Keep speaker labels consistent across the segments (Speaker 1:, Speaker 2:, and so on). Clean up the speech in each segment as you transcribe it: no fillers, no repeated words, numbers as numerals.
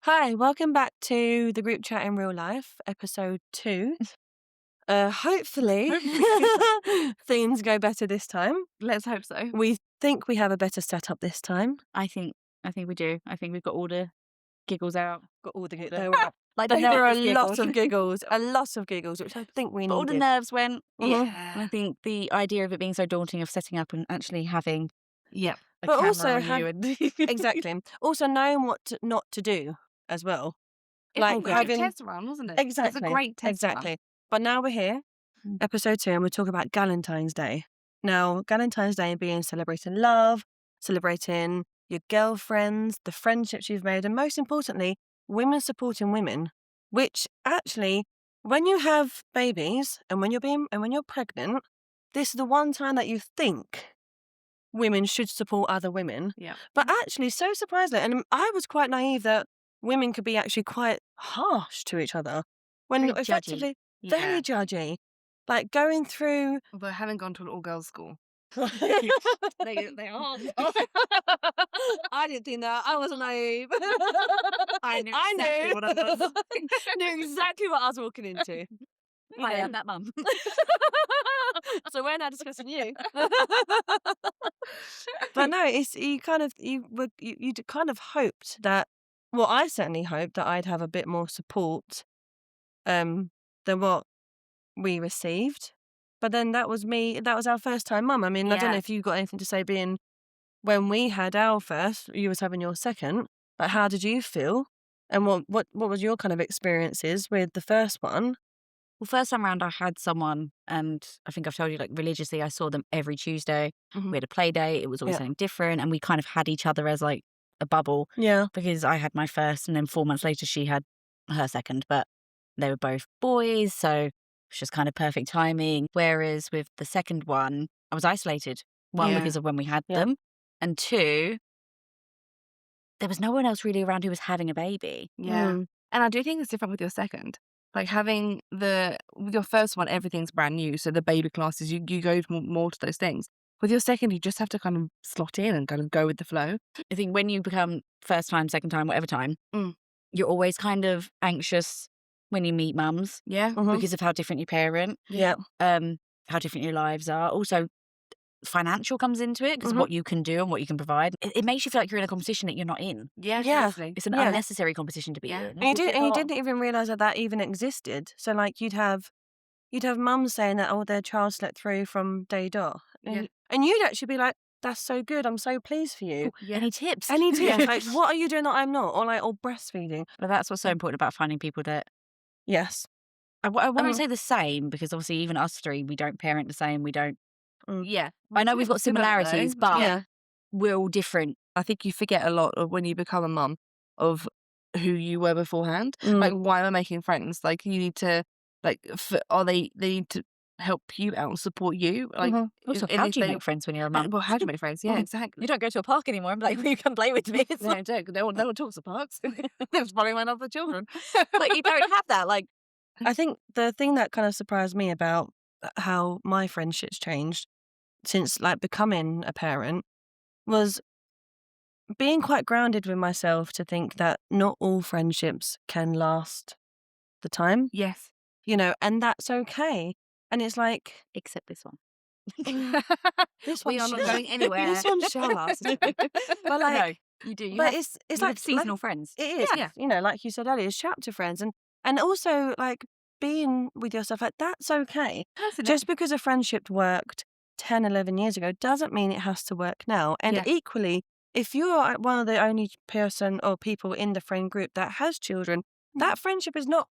Speaker 1: Hi, welcome back to the group chat in real life, episode 2. Hopefully, things go better this time.
Speaker 2: Let's hope so.
Speaker 1: We think we have a better setup this time.
Speaker 2: I think we do. I think we've got all the giggles out.
Speaker 1: Got all the
Speaker 2: There
Speaker 1: like
Speaker 2: the
Speaker 1: there were a
Speaker 2: nervous
Speaker 1: lot of
Speaker 2: giggles.
Speaker 1: giggles, which I think we
Speaker 2: But all the
Speaker 1: needed.
Speaker 2: nerves went.
Speaker 1: Mhm.
Speaker 2: And I think the idea of it being so daunting of setting up and actually having
Speaker 1: Yeah,
Speaker 2: a
Speaker 1: but
Speaker 2: camera
Speaker 1: also
Speaker 2: on you and
Speaker 1: exactly. Also knowing what not to do as well.
Speaker 2: It's
Speaker 1: Like
Speaker 2: a great
Speaker 1: having
Speaker 2: test run, wasn't it? It's
Speaker 1: exactly,
Speaker 2: a great test run.
Speaker 1: exactly. But now we're here,
Speaker 2: Mm.
Speaker 1: episode 2, and we'll talk about Galentine's Day. Now, Galentine's Day being celebrating love, celebrating your girlfriends, the friendships you've made, and most importantly, women supporting women. Which actually, when you have babies and when you're pregnant, this is the one time that you think women should support other women.
Speaker 2: Yeah.
Speaker 1: But actually, so surprisingly, and I was quite naive that women could be actually quite harsh to each other when
Speaker 2: Very judgy.
Speaker 1: effectively
Speaker 2: Yeah.
Speaker 1: very judgy. Like going through.
Speaker 3: Although I haven't gone to an all-girls school.
Speaker 2: They are.
Speaker 1: I didn't think that. I wasn't naive.
Speaker 2: I knew exactly what I was.
Speaker 1: Knew exactly what I was walking into.
Speaker 2: I am that mum.
Speaker 1: So we're now discussing you. But no, it's you kind of hoped that. Well, I certainly hoped that I'd have a bit more support than what we received. But then that was me. That was our first time mum. I mean, I don't know
Speaker 2: Yeah.
Speaker 1: if you got anything to say. Being when we had our first, you was having your second. But how did you feel? And what was your kind of experiences with the first one?
Speaker 2: Well, first time round, I had someone, and I think I've told you, like, religiously, I saw them every Tuesday.
Speaker 1: Mhm.
Speaker 2: We had a play day. It was always
Speaker 1: Yeah.
Speaker 2: something different, and we kind of had each other as, like, a bubble
Speaker 1: Yeah.
Speaker 2: because I had my first, and then 4 months later, she had her second, but they were both boys, so it was just kind of perfect timing. Whereas with the second one, I was isolated. One,
Speaker 1: Yeah.
Speaker 2: because of when we had
Speaker 1: Yeah.
Speaker 2: them, and two, there was no one else really around who was having a baby.
Speaker 3: Yeah.
Speaker 1: Mm.
Speaker 3: And I do think it's different with your second. Like having with your first one, everything's brand new. So the baby classes, you go more to those things. With your second, you just have to kind of slot in and kind of go with the flow.
Speaker 2: I think when you become first time, second time, whatever time,
Speaker 3: Mm.
Speaker 2: you're always kind of anxious when you meet mums
Speaker 3: Yeah.
Speaker 1: Mhm.
Speaker 2: because of how different you parent,
Speaker 1: Yeah.
Speaker 2: how different your lives are. Also, financial comes into it because
Speaker 1: Mhm.
Speaker 2: what you can do and what you can provide. It makes you feel like you're in a competition that you're not in.
Speaker 3: Yeah.
Speaker 1: Yeah.
Speaker 3: Totally.
Speaker 2: It's an
Speaker 1: Yeah.
Speaker 2: unnecessary competition to be
Speaker 3: Yeah.
Speaker 2: in.
Speaker 1: And you didn't even realise that even existed. So like you'd have mums saying that their child slept through from day dot.
Speaker 3: Yeah.
Speaker 1: And you'd actually be like, that's so good, I'm so pleased for you.
Speaker 3: Yeah.
Speaker 2: Any tips?
Speaker 1: Any tips? Like what are you doing that I'm not? Or breastfeeding.
Speaker 2: But that's what's so important about finding people that
Speaker 1: Yes.
Speaker 2: I won't
Speaker 1: Um,
Speaker 2: say the same, because obviously even us three, we don't parent the same. We don't.
Speaker 3: Yeah.
Speaker 2: I know we've got
Speaker 3: Similar, though.
Speaker 2: similarities, but
Speaker 1: yeah.
Speaker 2: we're all different.
Speaker 3: I think you forget a lot of when you become a mum of who you were beforehand.
Speaker 1: Mm.
Speaker 3: Like, why am I making friends? Like, you need to, like, they need to help you out and support you. Like,
Speaker 1: Mhm.
Speaker 2: Also,
Speaker 3: and
Speaker 2: how
Speaker 3: if
Speaker 2: do you
Speaker 3: they-
Speaker 2: make friends when you're a mum?
Speaker 3: Well, how do you make friends? Yeah,
Speaker 1: Mhm.
Speaker 3: exactly.
Speaker 2: You don't go to a park anymore and be like, you can play with me. It's
Speaker 3: No,
Speaker 2: like,
Speaker 3: don't. No one talks to parks. That's probably my other children.
Speaker 2: like, you don't have that. Like,
Speaker 1: I think the thing that kind of surprised me about how my friendships changed since like becoming a parent was being quite grounded with myself to think that not all friendships can last the time,
Speaker 3: Yes.
Speaker 1: and that's okay. And it's like,
Speaker 2: except this one.
Speaker 1: this
Speaker 3: We
Speaker 1: one
Speaker 3: are not
Speaker 1: shall-
Speaker 3: going anywhere.
Speaker 1: This one shall last. But like,
Speaker 2: No, you do. You
Speaker 1: but
Speaker 2: have,
Speaker 1: it's
Speaker 2: you
Speaker 1: like
Speaker 2: have seasonal friends.
Speaker 1: it is,
Speaker 3: Yeah.
Speaker 1: like you said earlier, it's chapter friends, and also like being with yourself, like that's okay.
Speaker 3: Personally.
Speaker 1: Just because a friendship worked 10, 11 years ago doesn't mean it has to work now. And
Speaker 3: Yeah.
Speaker 1: equally, if you're one of the only person or people in the friend group that has children, that friendship is not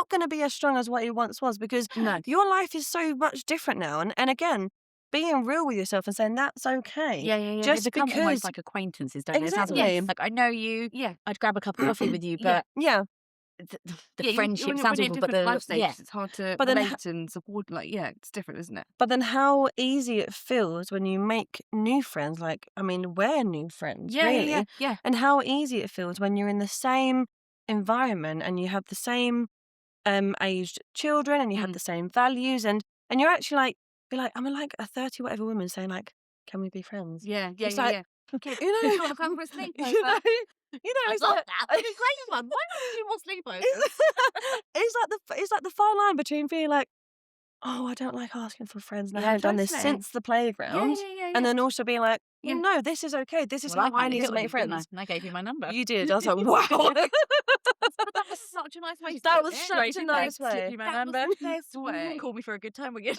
Speaker 1: going to be as strong as what it once was, because
Speaker 3: No.
Speaker 1: your life is so much different now. And again, being real with yourself and saying that's okay.
Speaker 3: Yeah.
Speaker 1: Just
Speaker 2: They become
Speaker 1: because
Speaker 2: almost like acquaintances, don't they? It sounds
Speaker 1: Exactly.
Speaker 2: like I know you.
Speaker 3: Yeah.
Speaker 2: I'd grab a cup of coffee with you,
Speaker 3: Yeah.
Speaker 2: but
Speaker 1: yeah.
Speaker 2: the friendship sounds
Speaker 3: when
Speaker 2: awful.
Speaker 3: you're
Speaker 2: But
Speaker 3: different life stages,
Speaker 2: yeah,
Speaker 3: it's hard to
Speaker 1: But then
Speaker 3: relate and support. Like, yeah, it's different, isn't it?
Speaker 1: But then how easy it feels when you make new friends. Like, I mean, we're new friends, really.
Speaker 3: Yeah.
Speaker 1: And how easy it feels when you're in the same environment and you have the same aged children and you have
Speaker 3: Mhm.
Speaker 1: the same values, and you're actually like, I'm like a 30 whatever woman saying like, can we be friends?
Speaker 3: Yeah.
Speaker 1: It's like,
Speaker 3: Okay.
Speaker 1: you know,
Speaker 3: You wanna come for a sleepover?
Speaker 1: you know, It's
Speaker 3: love
Speaker 1: like
Speaker 3: that. It's a great one. Why not do more sleepovers?
Speaker 1: it's like the fine line between being like, oh, I don't like asking for friends, and I
Speaker 3: Yeah,
Speaker 1: haven't done this
Speaker 3: totally.
Speaker 1: since the playground,
Speaker 3: Yeah.
Speaker 1: and then also being like,
Speaker 3: Yeah.
Speaker 1: no, this is okay. This is
Speaker 2: Well, I
Speaker 1: how I
Speaker 2: finally
Speaker 1: need
Speaker 2: hit
Speaker 1: to
Speaker 2: on
Speaker 1: make
Speaker 2: you, didn't
Speaker 1: friends.
Speaker 2: I? And I gave you my number.
Speaker 1: You did. I was like, wow.
Speaker 3: But that was such a nice way to
Speaker 1: That
Speaker 3: do
Speaker 1: was
Speaker 3: it.
Speaker 1: such
Speaker 2: Great,
Speaker 1: a
Speaker 2: didn't I?
Speaker 1: nice
Speaker 2: Slip
Speaker 1: way.
Speaker 2: you my
Speaker 3: That was
Speaker 2: number.
Speaker 3: the best way.
Speaker 2: Call me for a good time again.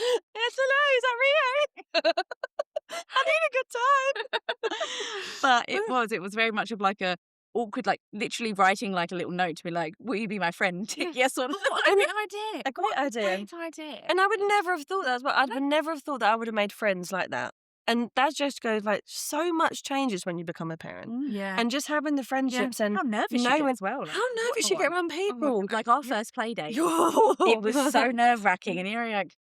Speaker 1: It's hello, is that Rio? I need a good time.
Speaker 2: But it was very much of like a awkward, like literally writing like a little note to be like, will you be my friend? Tick yes or no.
Speaker 3: What a great idea.
Speaker 1: A great idea.
Speaker 3: Great idea.
Speaker 1: And I would never have thought that as well. I'd never have thought that I would have made friends like that. And that just goes like so much changes when you become a parent.
Speaker 3: Yeah.
Speaker 1: And just having the friendships and
Speaker 2: How nervous you
Speaker 1: knowing
Speaker 2: get as well.
Speaker 1: how nervous you get around people.
Speaker 2: Like our first play date.
Speaker 1: It
Speaker 2: It was so nerve wracking, and you're like,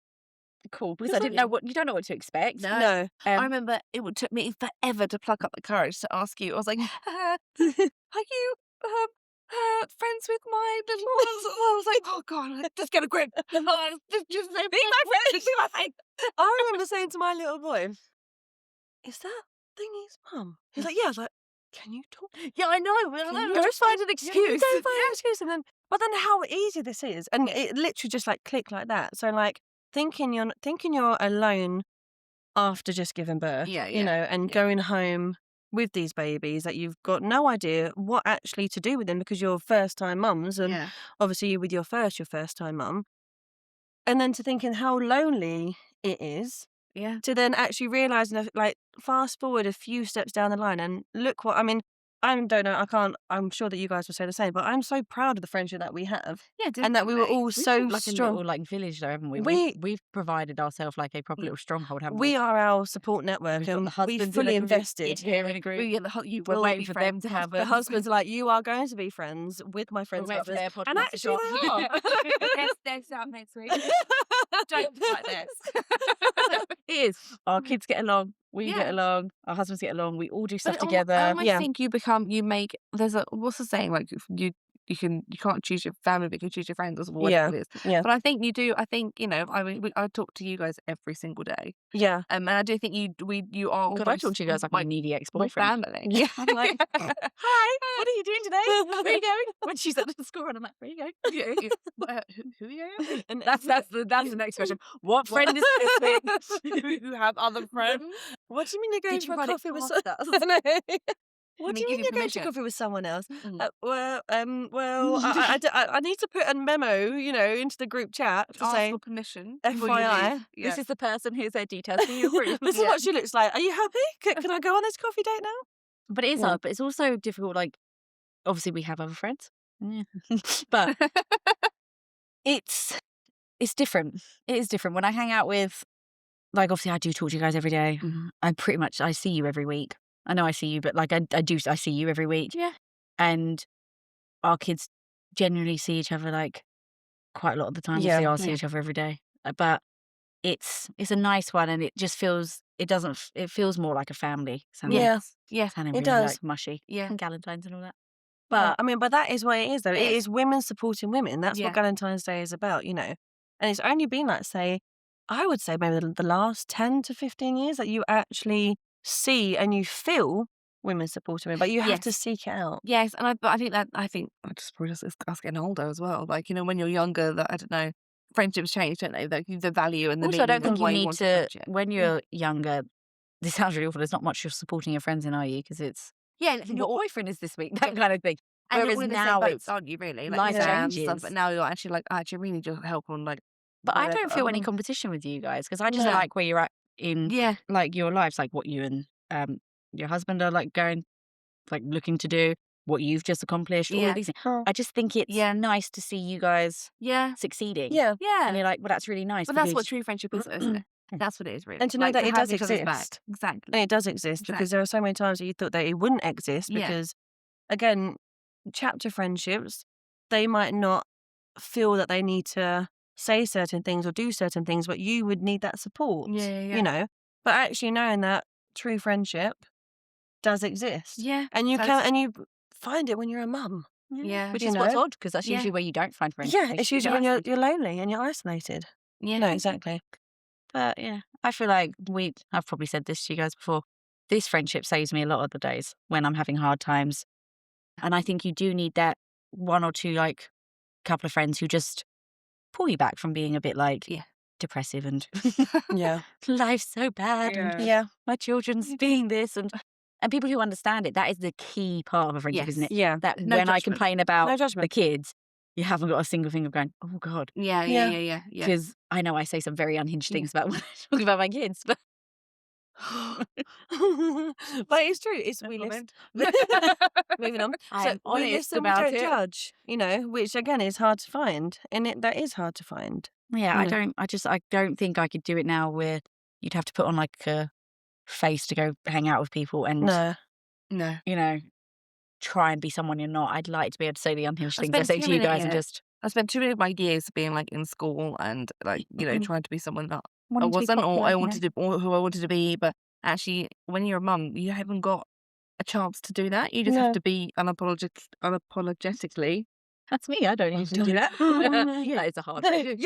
Speaker 2: cool, because I didn't know you don't know what to expect.
Speaker 1: No.
Speaker 3: I
Speaker 2: Um,
Speaker 3: remember took me forever to pluck up the courage to ask you. I was like, are you friends with my little ones? I was like, oh God, just get a grip. Just say, be my friend. Be my friend.
Speaker 1: I remember saying to my little boy, is that thingy's mum? He's like, yeah. I was like, can you talk?
Speaker 3: Yeah, I know.
Speaker 1: you
Speaker 3: Just find an
Speaker 1: Yeah,
Speaker 3: excuse.
Speaker 1: you go find an excuse. And then, but then how easy this is. And it literally just like clicked like that. So like thinking you're alone after just giving birth,
Speaker 3: Yeah,
Speaker 1: and going home with these babies that you've got no idea what actually to do with them because you're first time mums and
Speaker 3: Yeah.
Speaker 1: obviously with your first time mum. And then to thinking how lonely it is
Speaker 3: Yeah.
Speaker 1: to then actually realising that, like, fast forward a few steps down the line and look what I mean. I don't know. I'm sure that you guys will say the same, but I'm so proud of the friendship that we have,
Speaker 3: Yeah,
Speaker 1: and that we were
Speaker 3: definitely.
Speaker 1: all
Speaker 2: we've
Speaker 1: so
Speaker 2: built like a
Speaker 1: strong.
Speaker 2: little like village though, haven't we?
Speaker 1: We-
Speaker 2: We've provided ourselves like a proper
Speaker 3: Yeah.
Speaker 2: little stronghold, haven't
Speaker 1: We
Speaker 2: we?
Speaker 1: are our support network,
Speaker 2: We've got
Speaker 1: and
Speaker 2: the
Speaker 1: we
Speaker 2: husbands in
Speaker 1: fully
Speaker 2: a group,
Speaker 1: invested.
Speaker 2: yeah, in a group.
Speaker 3: You
Speaker 2: We're
Speaker 3: will
Speaker 2: waiting
Speaker 3: be
Speaker 2: for them to
Speaker 3: friends.
Speaker 2: have
Speaker 1: The husbands are like, you are going to be friends with my
Speaker 2: We're
Speaker 1: friends'
Speaker 2: waiting for
Speaker 1: husbands,
Speaker 2: their
Speaker 1: and
Speaker 2: podcast to
Speaker 1: actually
Speaker 2: drop.
Speaker 1: they are.
Speaker 3: Next out next week. Don't like this.
Speaker 2: It is. Our kids get along. We
Speaker 3: Yeah.
Speaker 2: get along. Our husbands get along. We all do stuff
Speaker 3: But
Speaker 2: together.
Speaker 3: I almost
Speaker 1: Yeah.
Speaker 3: think you make there's a what's the saying, like you can't choose your family, but you can choose your friends or whatever it is.
Speaker 1: Yeah.
Speaker 3: But I think you do. I think I mean I talk to you guys every single day,
Speaker 1: Yeah.
Speaker 3: and I do think you are
Speaker 2: God, I
Speaker 3: almost
Speaker 2: talk to you guys like my needy
Speaker 3: my
Speaker 2: ex-boyfriend.
Speaker 3: family.
Speaker 1: Yeah.
Speaker 2: I'm like, hi, what are you doing today? Where are you going? When she's at the school run, I'm like, where are you going?
Speaker 3: Yeah. Who are you?
Speaker 2: And that's the next question. What friend is this with?
Speaker 3: Who have other friends?
Speaker 1: What do you mean you're going
Speaker 2: Did you
Speaker 1: for a
Speaker 2: run it
Speaker 1: coffee with
Speaker 2: past
Speaker 1: someone?
Speaker 2: us?
Speaker 1: What do
Speaker 3: Can
Speaker 1: you
Speaker 3: I
Speaker 1: mean
Speaker 3: give
Speaker 1: you're
Speaker 3: you
Speaker 1: going to
Speaker 3: permission?
Speaker 1: coffee with someone else?
Speaker 3: Mm.
Speaker 1: I need to put a memo, into the group chat to
Speaker 3: Ask
Speaker 1: say,
Speaker 3: for permission. before you
Speaker 1: FYI,
Speaker 3: leave. Yeah.
Speaker 2: This is the person. Here's their details. Can you approve?
Speaker 1: this is what she looks like. Are you happy? Can I go on this coffee date now?
Speaker 2: But it is
Speaker 1: Yeah.
Speaker 2: hard. But it's also difficult. Like, obviously, we have other friends, but it's different. It is different when I hang out with. Like, obviously, I do talk to you guys every day.
Speaker 3: Mhm.
Speaker 2: I see you every week. I know I see you, but like I see you every week.
Speaker 3: Yeah.
Speaker 2: And our kids genuinely see each other like quite a lot of the time.
Speaker 1: Yeah,
Speaker 2: They all see
Speaker 3: yeah.
Speaker 2: each other every day. But it's a nice one, and it just feels it feels more like a family.
Speaker 1: Yeah.
Speaker 3: Yes.
Speaker 2: Sounding
Speaker 1: it
Speaker 2: really
Speaker 1: does.
Speaker 2: like mushy.
Speaker 3: Yeah.
Speaker 2: And Galentines and all that.
Speaker 1: But
Speaker 2: But
Speaker 1: but that is what it is, though. It
Speaker 3: It
Speaker 1: is women supporting women. That's
Speaker 3: Yeah.
Speaker 1: what Galentine's Day is about, And it's only been like, say, I would say maybe the last 10 to 15 years that you actually see and you feel women supporting women, but you have to
Speaker 3: Yes.
Speaker 1: seek it out.
Speaker 3: Yes, and I think I just probably just it's us getting older as well. Like when you're younger, that I don't know, friendships change, don't they? The value and the
Speaker 2: also, I don't
Speaker 3: meaning of
Speaker 2: think you
Speaker 3: why
Speaker 2: need
Speaker 3: want
Speaker 2: to
Speaker 3: friendship.
Speaker 2: when you're younger. This sounds really awful. There's not much you're supporting your friends in, are you? Because it's
Speaker 3: Yeah,
Speaker 2: your boyfriend is this week, that kind of thing.
Speaker 3: and you're
Speaker 2: Whereas
Speaker 3: all in the
Speaker 2: now
Speaker 3: same boat,
Speaker 2: it's
Speaker 3: aren't you? Really, like
Speaker 2: life
Speaker 3: exams and stuff.
Speaker 2: changes.
Speaker 3: But now you're actually like, I actually really need your help on like.
Speaker 2: But I don't feel any
Speaker 3: whatever.
Speaker 2: competition with you guys because I just
Speaker 1: No.
Speaker 2: like where you're at in
Speaker 3: Yeah,
Speaker 2: like your lives, like what you and your husband are like going, like looking to do, what you've just accomplished, all
Speaker 3: Yeah.
Speaker 2: of these things.
Speaker 1: Oh.
Speaker 2: I just think it's
Speaker 3: Yeah.
Speaker 2: nice to see you guys
Speaker 3: yeah,
Speaker 2: succeeding.
Speaker 1: Yeah.
Speaker 3: yeah.
Speaker 2: And you're like, well, that's really nice.
Speaker 3: But that's what
Speaker 2: because-
Speaker 3: true friendship is, isn't it? That's what it is, really.
Speaker 1: And to know
Speaker 3: Like,
Speaker 1: that it
Speaker 3: have
Speaker 1: does
Speaker 3: each other's back.
Speaker 1: exist.
Speaker 3: Exactly.
Speaker 1: And it does exist because there are so many times that you thought that it wouldn't exist
Speaker 3: Yeah.
Speaker 1: because, again, chapter friendships, they might not feel that they need to say certain things or do certain things, but you would need that support,
Speaker 3: Yeah.
Speaker 1: But actually knowing that true friendship does exist.
Speaker 3: Yeah.
Speaker 1: And you
Speaker 3: So
Speaker 1: can, and you find it when you're a mum.
Speaker 3: Yeah.
Speaker 2: Which
Speaker 1: You
Speaker 2: is what's
Speaker 1: know?
Speaker 2: odd because that's
Speaker 3: Yeah.
Speaker 2: usually where you don't find friends.
Speaker 1: Yeah, it's usually when
Speaker 3: Exactly.
Speaker 1: you're lonely and you're isolated.
Speaker 3: Yeah.
Speaker 1: No, exactly.
Speaker 2: But yeah, I feel like I've probably said this to you guys before. this friendship saves me a lot of the days when I'm having hard times. And I think you do need that one or two, like, couple of friends who just pull you back from being a bit, like,
Speaker 3: Yeah.
Speaker 2: depressive and
Speaker 1: Yeah.
Speaker 2: life's so bad and
Speaker 1: Yeah.
Speaker 2: my children's being this. And people who understand it, that is the key part of a friendship, isn't it?
Speaker 1: Yeah.
Speaker 2: That
Speaker 3: No
Speaker 2: when I
Speaker 3: judgment.
Speaker 2: complain
Speaker 1: No
Speaker 2: about the
Speaker 1: judgment.
Speaker 2: kids, you haven't got a single thing of going, oh, God.
Speaker 3: Yeah.
Speaker 2: Because I know I say some very unhinged
Speaker 3: Yeah.
Speaker 2: things about when I talk about my kids, but
Speaker 1: But it's true. It's we listen. Moving on.
Speaker 2: I'm
Speaker 1: So we
Speaker 2: honest
Speaker 1: listen, we
Speaker 2: about
Speaker 1: don't
Speaker 2: it.
Speaker 1: judge. Which again is hard to find, and that is hard to find.
Speaker 2: Yeah, I
Speaker 1: Mm.
Speaker 2: don't think I could do it now where you'd have to put on like a face to go hang out with people and,
Speaker 1: No.
Speaker 3: No.
Speaker 2: try and be someone you're not. I'd like to be able to say the unhinged
Speaker 3: I
Speaker 2: things I
Speaker 3: spent
Speaker 2: say
Speaker 3: too
Speaker 2: to you
Speaker 3: many-
Speaker 2: guys and
Speaker 3: yeah.
Speaker 2: just
Speaker 3: I spent too many of my years being like in school and like, trying to be someone that I
Speaker 2: wanting to be
Speaker 3: wasn't, or
Speaker 2: popular,
Speaker 3: I
Speaker 2: you know?
Speaker 3: wanted to, or who I wanted to be. But actually, when you're a mum, you haven't got a chance to do that. You just
Speaker 1: No.
Speaker 3: have to be unapologetically.
Speaker 2: That's me. I don't usually do that. Yeah, it's a hard thing.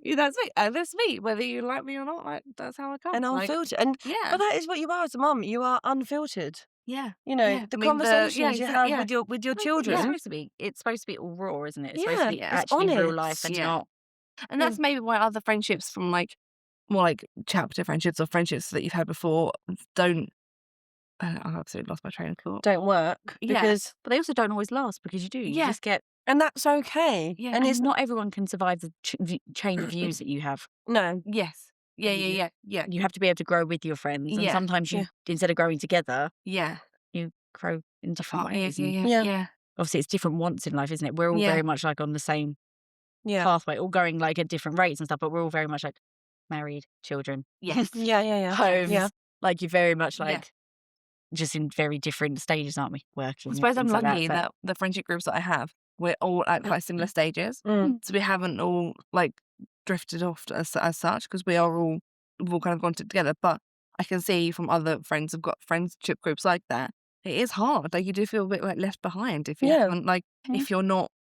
Speaker 3: Yeah, that's me. And that's me. Whether you like me or not, like that's how I come.
Speaker 1: And
Speaker 3: Like,
Speaker 1: unfiltered. And
Speaker 3: yeah.
Speaker 1: but that is what you are as a mum. You are unfiltered.
Speaker 3: Yeah.
Speaker 1: You know,
Speaker 3: Yeah.
Speaker 1: the
Speaker 3: I mean,
Speaker 1: conversations you have
Speaker 3: yeah.
Speaker 1: with your
Speaker 2: It's
Speaker 1: children.
Speaker 2: supposed to be. It's supposed to be all raw, isn't it? It's supposed
Speaker 1: Yeah,
Speaker 2: to be
Speaker 3: it's
Speaker 2: actually real life
Speaker 1: honest.
Speaker 2: and
Speaker 3: Yeah.
Speaker 2: not.
Speaker 3: And that's maybe why other friendships from like more like chapter friendships or friendships that you've had before don't. I absolutely lost my train of thought.
Speaker 1: Don't work
Speaker 3: Yeah.
Speaker 1: because,
Speaker 2: But they also don't always last because you do. You
Speaker 3: Yeah.
Speaker 2: just get.
Speaker 1: and that's okay.
Speaker 3: Yeah.
Speaker 1: And
Speaker 2: And
Speaker 1: it's
Speaker 2: not everyone can survive the chain of views that you have.
Speaker 1: no.
Speaker 3: Yes. Yeah.
Speaker 2: You-
Speaker 3: Yeah.
Speaker 2: You have to be able to grow with your friends. And
Speaker 3: Yeah.
Speaker 2: sometimes you,
Speaker 1: Yeah.
Speaker 2: instead of growing together,
Speaker 3: Yeah.
Speaker 2: you grow in different
Speaker 3: Apart. Yeah.
Speaker 2: ways. and
Speaker 1: Yeah.
Speaker 3: Yeah.
Speaker 2: Obviously, it's different wants in life, isn't it? We're all
Speaker 3: Yeah.
Speaker 2: very much like on the same
Speaker 1: Yeah.
Speaker 2: pathway, all going like at different rates and stuff, but we're all very much like married, children,
Speaker 3: Yes.
Speaker 1: Yeah.
Speaker 2: homes.
Speaker 1: Yeah.
Speaker 2: Like you're very much
Speaker 3: Yeah.
Speaker 2: like just in very different stages, aren't we? Working.
Speaker 3: I
Speaker 2: and
Speaker 3: suppose I'm
Speaker 2: things like
Speaker 3: lucky
Speaker 2: so-
Speaker 3: that the friendship groups that I have, we're all at quite similar stages.
Speaker 1: Mm.
Speaker 3: So we haven't all like drifted off as such because we've all kind of gone together. But I can see from other friends who've got friendship groups like that, it is hard. Like you do feel a bit like left behind if you
Speaker 1: Yeah.
Speaker 3: haven't, like
Speaker 2: Yeah.
Speaker 3: if you're not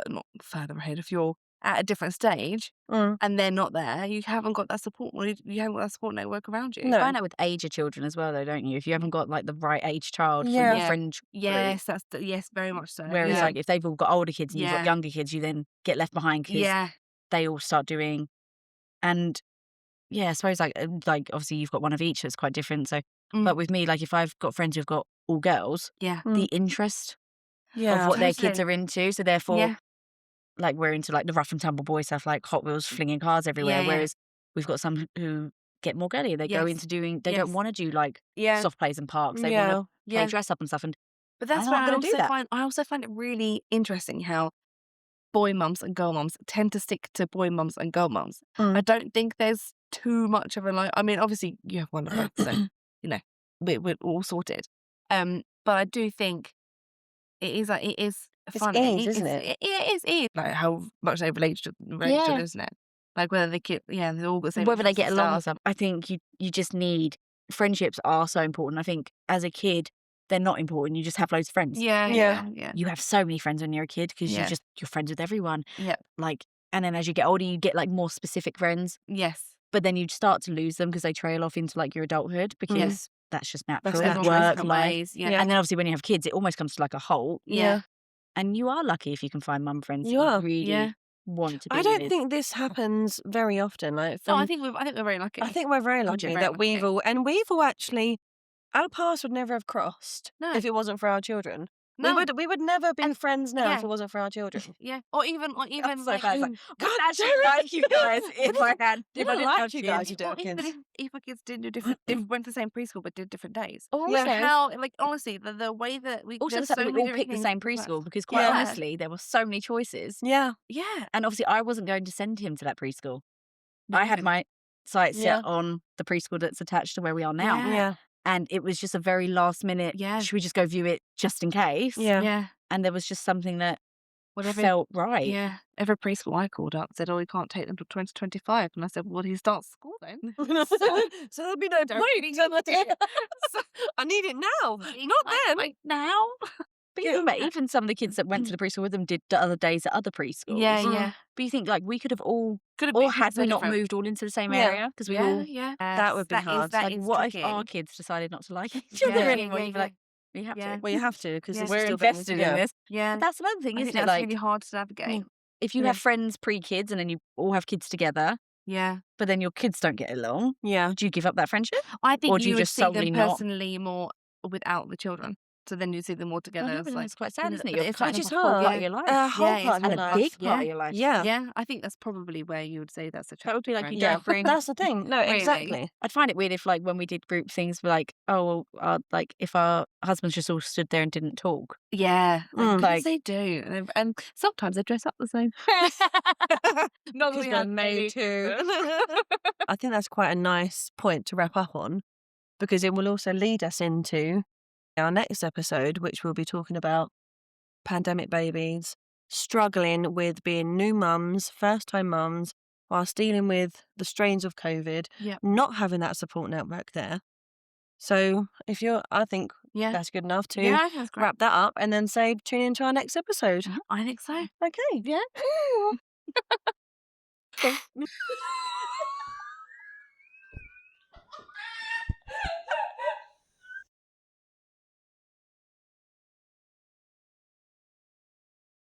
Speaker 3: not further ahead, if you're at a different stage
Speaker 1: Mm.
Speaker 3: and they're not there, you haven't got that support. You haven't got that support network around you.
Speaker 1: No.
Speaker 2: You find out with age of children as well, though, don't you? If you haven't got like the right age child for
Speaker 1: Yeah.
Speaker 2: your
Speaker 3: Yeah.
Speaker 2: friend group.
Speaker 3: Yes, yes, very much so.
Speaker 2: Whereas
Speaker 3: yeah.
Speaker 2: like if they've all got older kids and you've
Speaker 3: Yeah.
Speaker 2: got younger kids, you then get left behind because
Speaker 3: yeah,
Speaker 2: they all start doing. And yeah, I suppose like obviously you've got one of each that's quite different. So,
Speaker 3: Mm.
Speaker 2: but with me, like if I've got friends who've got all girls,
Speaker 3: yeah,
Speaker 2: the interest
Speaker 1: Yeah.
Speaker 2: of what their kids
Speaker 3: Totally.
Speaker 2: are into. So therefore,
Speaker 3: yeah,
Speaker 2: like we're into like the rough and tumble boy stuff, like Hot Wheels flinging cars everywhere.
Speaker 3: Yeah.
Speaker 2: Whereas we've got some who get more girly. They go
Speaker 3: Yes.
Speaker 2: into doing. They
Speaker 3: Yes.
Speaker 2: don't want to do like
Speaker 1: Yeah.
Speaker 2: soft plays and parks. They
Speaker 1: Yeah.
Speaker 2: want to play
Speaker 3: yeah.
Speaker 2: dress up and stuff. And
Speaker 3: But that's
Speaker 2: I'm
Speaker 3: why
Speaker 2: not
Speaker 3: I
Speaker 2: gonna do
Speaker 3: also
Speaker 2: that.
Speaker 3: find it really interesting how boy mums and girl mums tend to stick to boy mums and girl mums.
Speaker 1: Mm.
Speaker 3: I don't think there's too much of a like. I mean, obviously you have one of both, so we're all sorted. But I do think it is
Speaker 1: It's
Speaker 3: fun.
Speaker 1: ease, isn't it?
Speaker 3: It is ease. Like how much they relate to each
Speaker 2: Yeah.
Speaker 3: other, isn't it? Like whether they get they're all the same.
Speaker 2: whether they get
Speaker 3: interests and
Speaker 2: along and
Speaker 3: stuff.
Speaker 2: stuff. I think you just need friendships are so important. I think as a kid, they're not important. You just have loads of friends.
Speaker 3: Yeah,
Speaker 1: Yeah.
Speaker 3: yeah.
Speaker 2: You have so many friends when you're a kid because
Speaker 3: Yeah.
Speaker 2: you're friends with everyone.
Speaker 3: Yeah.
Speaker 2: Like, and then as you get older, you get like more specific friends,
Speaker 3: Yes.
Speaker 2: but then you start to lose them because they trail off into like your adulthood because
Speaker 3: Yes.
Speaker 2: that's just
Speaker 1: That's
Speaker 2: natural.
Speaker 1: natural.
Speaker 3: Everyone goes
Speaker 2: Work,
Speaker 3: different
Speaker 2: life.
Speaker 3: ways. Yeah.
Speaker 1: Yeah.
Speaker 2: And then obviously when you have kids, it almost comes to like a halt.
Speaker 3: Yeah.
Speaker 2: And you are lucky if you can find mum friends
Speaker 1: You
Speaker 2: who
Speaker 1: are.
Speaker 2: really
Speaker 3: Yeah.
Speaker 2: want to be
Speaker 1: I don't
Speaker 2: with.
Speaker 1: think this happens very often. Like
Speaker 3: No,
Speaker 1: from,
Speaker 3: I think we're very lucky.
Speaker 1: I think we're very
Speaker 3: God, you're
Speaker 1: lucky
Speaker 3: very
Speaker 1: that we've
Speaker 3: lucky.
Speaker 1: all actually, our paths would never have crossed
Speaker 3: No.
Speaker 1: if it wasn't for our children.
Speaker 3: No.
Speaker 1: We would never have been
Speaker 3: And-
Speaker 1: friends now if
Speaker 3: yeah.
Speaker 1: it wasn't for our children.
Speaker 3: Yeah. Or even
Speaker 2: so
Speaker 3: like,
Speaker 2: bad, it's like,
Speaker 1: God,
Speaker 2: God, actually
Speaker 1: damn it.
Speaker 2: like you guys if I had.
Speaker 1: I
Speaker 2: If I
Speaker 1: don't
Speaker 2: didn't
Speaker 1: like
Speaker 2: have
Speaker 1: you
Speaker 2: kids.
Speaker 1: guys, you
Speaker 3: or
Speaker 1: don't
Speaker 3: even
Speaker 1: kids.
Speaker 3: if our kids didn't do went to the same preschool but did different days.
Speaker 2: Or
Speaker 1: Yeah.
Speaker 2: also,
Speaker 3: How like honestly the way that we
Speaker 2: also the
Speaker 3: there's
Speaker 2: fact
Speaker 3: so
Speaker 2: that we
Speaker 3: many
Speaker 2: all
Speaker 3: different
Speaker 2: picked the
Speaker 3: things
Speaker 2: same
Speaker 3: that work.
Speaker 2: preschool because quite
Speaker 1: Yeah.
Speaker 2: honestly, there were so many choices.
Speaker 1: Yeah.
Speaker 3: Yeah.
Speaker 2: And obviously, I wasn't going to send him to that preschool.
Speaker 3: No,
Speaker 2: I
Speaker 3: you
Speaker 2: had
Speaker 3: didn't.
Speaker 2: my sights
Speaker 1: Yeah.
Speaker 2: set on the preschool that's attached to where we are now.
Speaker 3: Yeah.
Speaker 1: Yeah.
Speaker 2: And it was just a very last minute,
Speaker 3: Yeah.
Speaker 2: should we just go view it just in case?
Speaker 1: Yeah.
Speaker 3: Yeah.
Speaker 2: And there was just something that
Speaker 3: Whatever.
Speaker 2: felt right.
Speaker 3: Yeah. Every preschool I called up said, "Oh, we can't take them till 2025," and I said, "Well, he starts school then."
Speaker 1: So there'll be no
Speaker 3: Don't
Speaker 1: wait.
Speaker 3: need to-
Speaker 1: I need it now, not then.
Speaker 3: Like now.
Speaker 2: But you remember, even some of the kids that went to the preschool with them did the other days at other preschools.
Speaker 3: Yeah,
Speaker 1: Mm.
Speaker 3: yeah.
Speaker 2: But you think, like, we could have all,
Speaker 3: Could have
Speaker 2: or
Speaker 3: been
Speaker 2: had
Speaker 3: so
Speaker 2: we not
Speaker 3: different.
Speaker 2: moved all into the same
Speaker 1: Yeah.
Speaker 2: area, because we
Speaker 3: Yeah,
Speaker 2: all,
Speaker 3: yeah.
Speaker 1: That would be hard.
Speaker 3: That
Speaker 2: like,
Speaker 3: is
Speaker 2: what if
Speaker 3: tricky.
Speaker 2: our kids decided not to like each
Speaker 3: Yeah,
Speaker 2: other
Speaker 3: yeah,
Speaker 2: anymore?
Speaker 3: yeah,
Speaker 2: You'd be
Speaker 3: yeah.
Speaker 2: like, we have
Speaker 3: Yeah.
Speaker 2: to.
Speaker 1: Well, you have to, because
Speaker 3: Yeah.
Speaker 1: this
Speaker 2: We're
Speaker 1: is still getting
Speaker 2: invested
Speaker 1: into-
Speaker 2: in this.
Speaker 3: Yeah.
Speaker 2: But that's another thing,
Speaker 3: I
Speaker 2: isn't
Speaker 3: think
Speaker 2: it?
Speaker 3: that's
Speaker 2: Like,
Speaker 3: really hard to navigate.
Speaker 2: if you
Speaker 1: Yeah.
Speaker 2: have friends pre-kids and then you all have kids together,
Speaker 3: Yeah.
Speaker 2: but then your kids don't get along,
Speaker 1: Yeah.
Speaker 2: do you give up that friendship?
Speaker 3: I think
Speaker 2: Or do
Speaker 3: you
Speaker 2: you
Speaker 3: would
Speaker 2: just
Speaker 3: see them
Speaker 2: solely not?
Speaker 3: personally more without the children. So then you see them all together.
Speaker 2: I know,
Speaker 3: It's
Speaker 2: but
Speaker 3: like,
Speaker 2: it's quite
Speaker 3: you
Speaker 2: sad,
Speaker 3: know,
Speaker 2: isn't it?
Speaker 3: but
Speaker 2: You're
Speaker 3: it's
Speaker 2: cutting
Speaker 3: like
Speaker 2: off
Speaker 1: Which
Speaker 2: a
Speaker 1: is
Speaker 2: whole
Speaker 1: hard.
Speaker 2: part of your life.
Speaker 1: A whole
Speaker 3: Yeah,
Speaker 1: part
Speaker 3: it's
Speaker 1: of
Speaker 2: and
Speaker 1: your
Speaker 2: a
Speaker 1: life.
Speaker 2: big part
Speaker 3: Yeah.
Speaker 2: of your life.
Speaker 1: Yeah.
Speaker 3: yeah, I think that's probably where you would say that's a
Speaker 2: That would be like
Speaker 3: challenge.
Speaker 2: you
Speaker 1: Yeah.
Speaker 2: don't bring.
Speaker 1: That's the thing. No,
Speaker 3: Really?
Speaker 1: exactly.
Speaker 2: I'd find it weird if, like, when we did group things, we're like, oh, well, like, if our husbands just all stood there and didn't talk.
Speaker 3: Yeah,
Speaker 1: Mm.
Speaker 3: because they do, and sometimes they dress up the same. Not that
Speaker 1: Because
Speaker 3: we
Speaker 1: they're
Speaker 3: have
Speaker 1: made
Speaker 3: any.
Speaker 1: to. I think that's quite a nice point to wrap up on, because it will also lead us into our next episode, which we'll be talking about pandemic babies struggling with being new mums, first-time mums, whilst dealing with the strains of COVID,
Speaker 3: Yep.
Speaker 1: not having that support network there. So I think
Speaker 3: Yeah,
Speaker 1: that's good enough to
Speaker 3: yeah, I think that's great.
Speaker 1: wrap that up and then say tune into our next episode.
Speaker 3: I think so.
Speaker 1: Okay.
Speaker 3: Yeah.